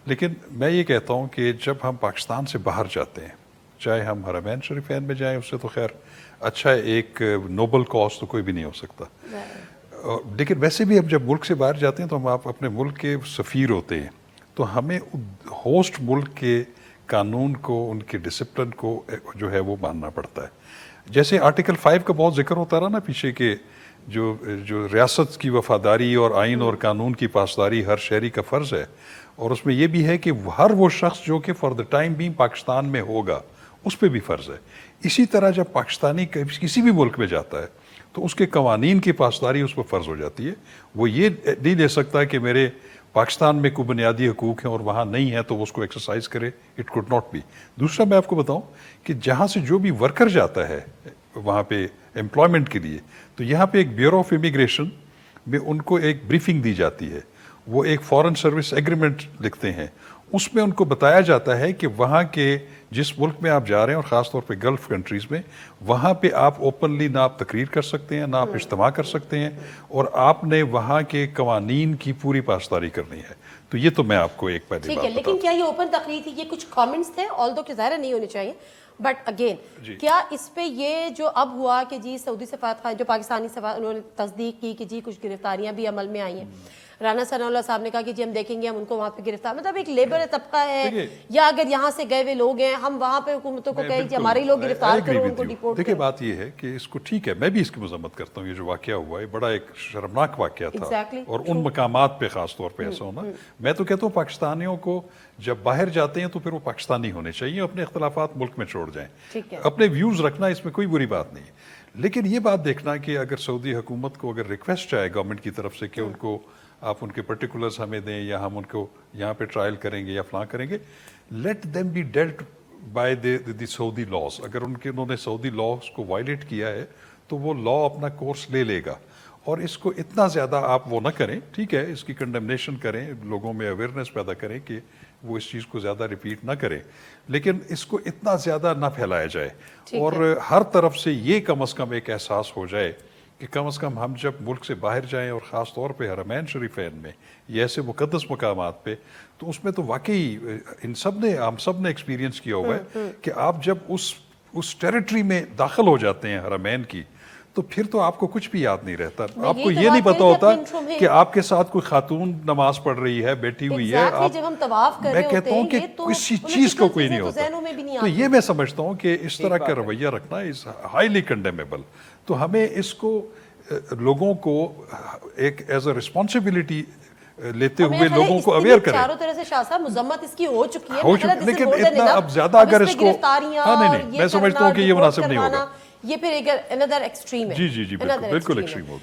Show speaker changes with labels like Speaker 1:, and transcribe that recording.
Speaker 1: لیکن میں یہ کہتا ہوں کہ جب ہم پاکستان سے باہر جاتے ہیں، چاہے ہم حرمین شریفین میں جائیں، اس سے تو خیر اچھا ایک نوبل کاز تو کوئی بھی نہیں ہو سکتا، لیکن ویسے بھی ہم جب ملک سے باہر جاتے ہیں تو ہم آپ اپنے ملک کے سفیر ہوتے ہیں، تو ہمیں ہوسٹ ملک کے قانون کو، ان کے ڈسپلن کو جو ہے وہ ماننا پڑتا ہے. جیسے آرٹیکل 5 کا بہت ذکر ہوتا رہا نا پیچھے، کہ جو ریاست کی وفاداری اور آئین اور قانون کی پاسداری ہر شہری کا فرض ہے، اور اس میں یہ بھی ہے کہ ہر وہ شخص جو کہ فار دا ٹائم بھی پاکستان میں ہوگا اس پہ بھی فرض ہے. اسی طرح جب پاکستانی کسی بھی ملک میں جاتا ہے تو اس کے قوانین کی پاسداری اس پر فرض ہو جاتی ہے. وہ یہ نہیں دے سکتا کہ میرے پاکستان میں کوئی بنیادی حقوق ہیں اور وہاں نہیں ہے تو وہ اس کو ایکسرسائز کرے. It could not be. دوسرا میں آپ کو بتاؤں کہ جہاں سے جو بھی ورکر جاتا ہے وہاں پہ امپلائمنٹ کے لیے، تو یہاں پہ ایک بیورو آف امیگریشن میں ان کو ایک بریفنگ دی جاتی ہے. وہ ایک فارن سروس ایگریمنٹ لکھتے ہیں، اس میں ان کو بتایا جاتا ہے کہ وہاں کے جس ملک میں آپ جا رہے ہیں، اور خاص طور پہ گلف کنٹریز میں، وہاں پہ آپ اوپنلی نہ آپ تقریر کر سکتے ہیں، نہ آپ اجتماع کر سکتے ہیں، اور آپ نے وہاں کے قوانین کی پوری پاسداری کرنی ہے. تو یہ تو میں آپ کو ایک پہلی
Speaker 2: ٹھیک ہے. لیکن کیا یہ اوپن تقریر تھی؟ یہ کچھ کامنٹس تھے، آلدو کہ ظاہر نہیں ہونے چاہیے، بٹ اگین کیا اس پہ یہ جو اب ہوا کہ جی سعودی سفارت جو پاکستانی سفارت، انہوں نے تصدیق کی کہ جی کچھ گرفتاریاں بھی عمل میں آئی ہیں. رانا ثناء اللہ صاحب نے کہا کہ جی ہم دیکھیں گے، ہم ان کو وہاں پہ گرفتار، مطلب ایک لیبر طبقہ ہے، یا اگر یہاں سے گئے ہوئے لوگ ہیں، ہم وہاں پہ حکومتوں کو کہیں کہ ہمارے لوگ گرفتار کرو، ان کو ڈیپورٹ کرو.
Speaker 1: دیکھیں بات یہ ہے کہ اس کو ٹھیک ہے، میں بھی اس کی مذمت کرتا ہوں. یہ جو واقعہ ہوا ہے بڑا ایک شرمناک واقعہ تھا، اور ان مقامات پہ خاص طور پہ ایسا ہونا. میں تو کہتا ہوں پاکستانیوں کو جب باہر جاتے ہیں تو پھر وہ پاکستانی ہونے چاہیے، اپنے اختلافات ملک میں چھوڑ جائیں، اپنے ویوز رکھنا، اس میں کوئی بری بات نہیں ہے. لیکن یہ بات دیکھنا کہ اگر سعودی حکومت کو اگر ریکویسٹ آئے گورنمنٹ کی طرف سے کہ ان کو آپ ان کے پرٹیکولرز ہمیں دیں، یا ہم ان کو یہاں پہ ٹرائل کریں گے یا فلاں کریں گے، let them be dealt by the Saudi laws. اگر انہوں نے سعودی لاز کو وائلیٹ کیا ہے تو وہ لا اپنا کورس لے لے گا. اور اس کو اتنا زیادہ آپ وہ نہ کریں، ٹھیک ہے، اس کی کنڈمنیشن کریں، لوگوں میں اویئرنیس پیدا کریں کہ وہ اس چیز کو زیادہ ریپیٹ نہ کریں، لیکن اس کو اتنا زیادہ نہ پھیلایا جائے. اور ہر طرف سے یہ کم از کم ایک احساس ہو جائے کہ کم از کم ہم جب ملک سے باہر جائیں، اور خاص طور پہ حرمین شریفین میں یا ایسے مقدس مقامات پہ، تو اس میں تو واقعی ہم سب نے ایکسپیرینس کیا ہوا ہے کہ آپ جب اس ٹیریٹری میں داخل ہو جاتے ہیں حرمین کی، تو پھر تو آپ کو کچھ بھی یاد نہیں رہتا. آپ کو یہ نہیں پتا ہوتا کہ آپ کے ساتھ کوئی خاتون نماز پڑھ رہی ہے، بیٹھی ہوئی ہے. میں کہتا ہوں کہ کسی چیز کو کوئی نہیں ہوتا. تو یہ میں سمجھتا ہوں کہ اس طرح کا رویہ رکھنا از ہائیلی کنڈیمیبل. تو ہمیں اس کو لوگوں کو ایک ایز اے رسپانسبلٹی لیتے ہوئے لوگوں کو اویئر کریں.
Speaker 2: چاروں طرح سے شاہ صاحب مذمت اس کی ہو چکی ہے،
Speaker 1: لیکن اتنا اب زیادہ اگر اس کو نہیں، میں سمجھتا ہوں کہ یہ مناسب نہیں ہوگا.
Speaker 2: یہ پھر ایک another extreme ہے.
Speaker 1: جی بالکل ایکسٹریم ہوگی.